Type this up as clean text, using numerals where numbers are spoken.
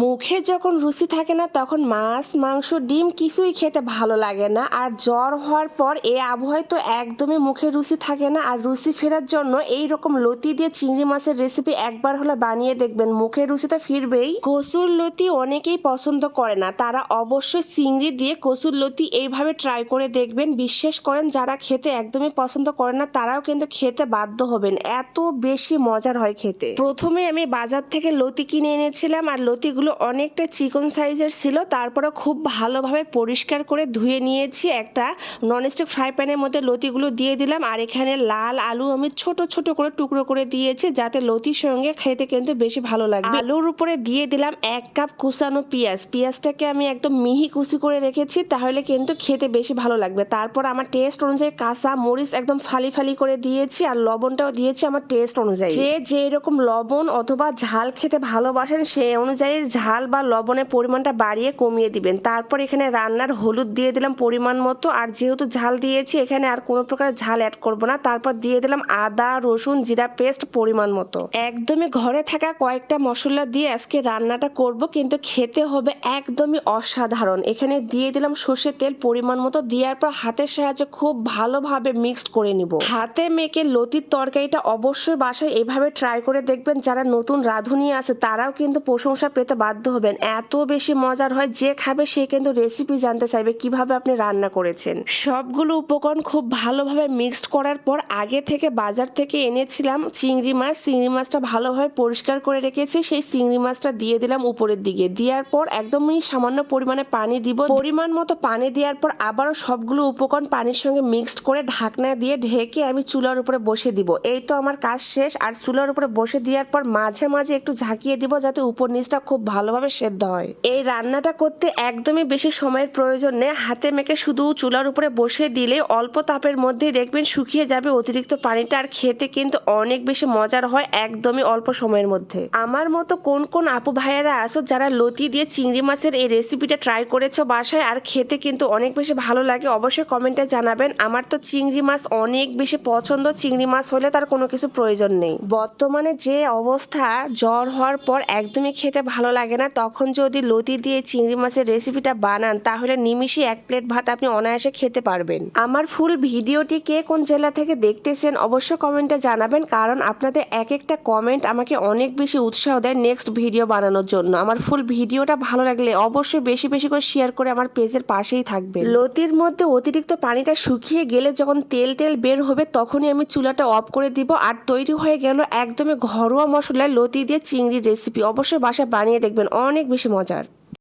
মুখে যখন রুচি থাকে না তখন মাছ মাংস ডিম কিছুই খেতে ভালো লাগে না। আর জ্বর হওয়ার পর এই আবহাওয়ায় তো একদমই মুখে রুচি থাকে না। আর রুচি ফেরার জন্য এই রকম লতি দিয়ে চিংড়ি মাছের রেসিপি একবার হলে বানিয়ে দেখবেন, মুখে রুচি তো ফিরবেই। কচুর লতি অনেকেই পছন্দ করে না, তারা অবশ্যই চিংড়ি দিয়ে কচুর লতি এইভাবে ট্রাই করে দেখবেন। বিশ্বাস করেন, যারা খেতে একদমই পছন্দ করে না তারাও কিন্তু খেতে বাধ্য হবেন, এত বেশি মজার হয় খেতে। প্রথমে আমি বাজার থেকে লতি কিনে এনেছিলাম, আর লতি গুলো অনেকটা চিকন সাইজের ছিল। তারপরে খুব ভালোভাবে পরিষ্কার করে ধুয়ে নিয়েছি। একটা ননস্টিক ফ্রাই প্যানের মধ্যে লতিগুলো দিয়ে দিলাম, আর এখানে লাল আলু আমি ছোট ছোট করে টুকরো করে দিয়েছি, যাতে লতির সঙ্গে খেতে কিন্তু বেশি ভালো লাগবে। আলুর উপরে দিয়ে দিলাম 1 কাপ কুচানো পেঁয়াজ। পেঁয়াজটাকে আমি একদম মিহি কুচি করে রেখেছি, তাহলে কিন্তু খেতে বেশি ভালো লাগবে। তারপর আমার টেস্ট অনুযায়ী কাঁচা মরিচ একদম ফালি ফালি করে দিয়েছি, আর লবণটাও দিয়েছি আমার টেস্ট অনুযায়ী। যে যেরকম লবণ অথবা ঝাল খেতে ভালোবাসেন সেই অনুযায়ী ঝাল বা লবণের পরিমাণটা বাড়িয়ে কমিয়ে দিবেন। তারপর এখানে রান্নার হলুদ দিয়ে দিলাম পরিমাণ মতো, আর যেহেতু ঝাল দিয়েছি এখানে আর কোনো প্রকার ঝাল অ্যাড করব না। তারপর দিয়ে দিলাম আদা রসুন জিরা পেস্ট পরিমাণ মতো। একদমই ঘরে থাকা কয়েকটা মশলা দিয়ে আজকে রান্নাটা করব, কিন্তু খেতে হবে একদমই অসাধারণ। এখানে দিয়ে দিলাম সর্ষের তেল পরিমাণ মতো, দেওয়ার পর হাতের সাহায্যে খুব ভালোভাবে মিক্সড করে নিব। হাতে মেখে লতির তরকারিটা অবশ্যই বাসায় এভাবে ট্রাই করে দেখবেন। যারা নতুন রাঁধুনি আছে তারাও কিন্তু প্রশংসা পেতে বাধ্য হবেন, এত বেশি মজার হয়। যে খাবে সে কিন্তু রেসিপি জানতে চাইবে কিভাবে আপনি রান্না করেছেন। সবগুলো উপকরণ খুব ভালোভাবে মিক্সড করার পর আগে থেকে বাজার থেকে এনেছিলাম চিংড়ি মাছ। চিংড়ি মাছটা ভালোভাবে পরিষ্কার করে রেখেছি, সেই চিংড়ি মাছটা দিয়ে দিলাম উপরের দিকে। দেওয়ার পর একদমই সামান্য পরিমাণে পানি দিব। পরিমাণ মতো পানি দেওয়ার পর আবারও সবগুলো উপকরণ পানির সঙ্গে মিক্সড করে ঢাকনা দিয়ে ঢেকে আমি চুলার উপরে বসে দিব। এই তো আমার কাজ শেষ। আর চুলার উপরে বসে দেওয়ার পর মাঝে মাঝে একটু ঝাঁকিয়ে দিব, যাতে উপর নিচটা খুব ভালোভাবে সেদ্ধ হয়। এই রান্নাটা করতে একদমই বেশি সময়ের প্রয়োজন নেই। হাতে মেখে শুধু চুলার উপরে বসে দিলে অল্প তাপের মধ্যেই দেখবেন শুকিয়ে যাবে অতিরিক্ত পানিটা, আর খেতে কিন্তু অনেক বেশি মজার হয় একদমই অল্প সময়ের মধ্যে। আমার মতো কোন কোন আপু ভাইয়ারা আছো যারা লতি দিয়ে চিংড়ি মাছের এই রেসিপিটা ট্রাই করেছো বাসায়, আর খেতে কিন্তু অনেক বেশি ভালো লাগে, অবশ্যই কমেন্টে জানাবেন। আমার তো চিংড়ি মাছ অনেক বেশি পছন্দ, চিংড়ি মাছ হলে তার কোনো কিছু প্রয়োজন নেই। বর্তমানে যে অবস্থা, জ্বর হওয়ার পর একদমই খেতে ভালো লাগে না, তখন যদি লতি দিয়ে চিংড়ি মাছের রেসিপিটা বানান তাহলে নিমিষে 1 প্লেট ভাত আপনি অনায়াসে খেতে পারবেন। আমার ফুল ভিডিওটি কে কোন জেলা থেকে দেখতেছেন অবশ্যই কমেন্টে জানাবেন, কারণ আপনাদের এক একটা কমেন্ট আমাকে অনেক বেশি উৎসাহ দেয় নেক্সট ভিডিও বানানোর জন্য। আমার ফুল ভিডিওটা ভালো লাগলে অবশ্যই বেশি বেশি করে শেয়ার করে আমার পেজের পাশেই থাকবেন। লতির মধ্যে অতিরিক্ত পানিটা শুকিয়ে গেলে যখন তেল তেল বের হবে তখনই আমি চুলাটা অফ করে দিব। আর তৈরি হয়ে গেল একদমই ঘরোয়া মশলায় লতি দিয়ে চিংড়ি রেসিপি। অবশ্যই বাসায় বানিয়ে দেখবেন, অনেক বেশি মজার।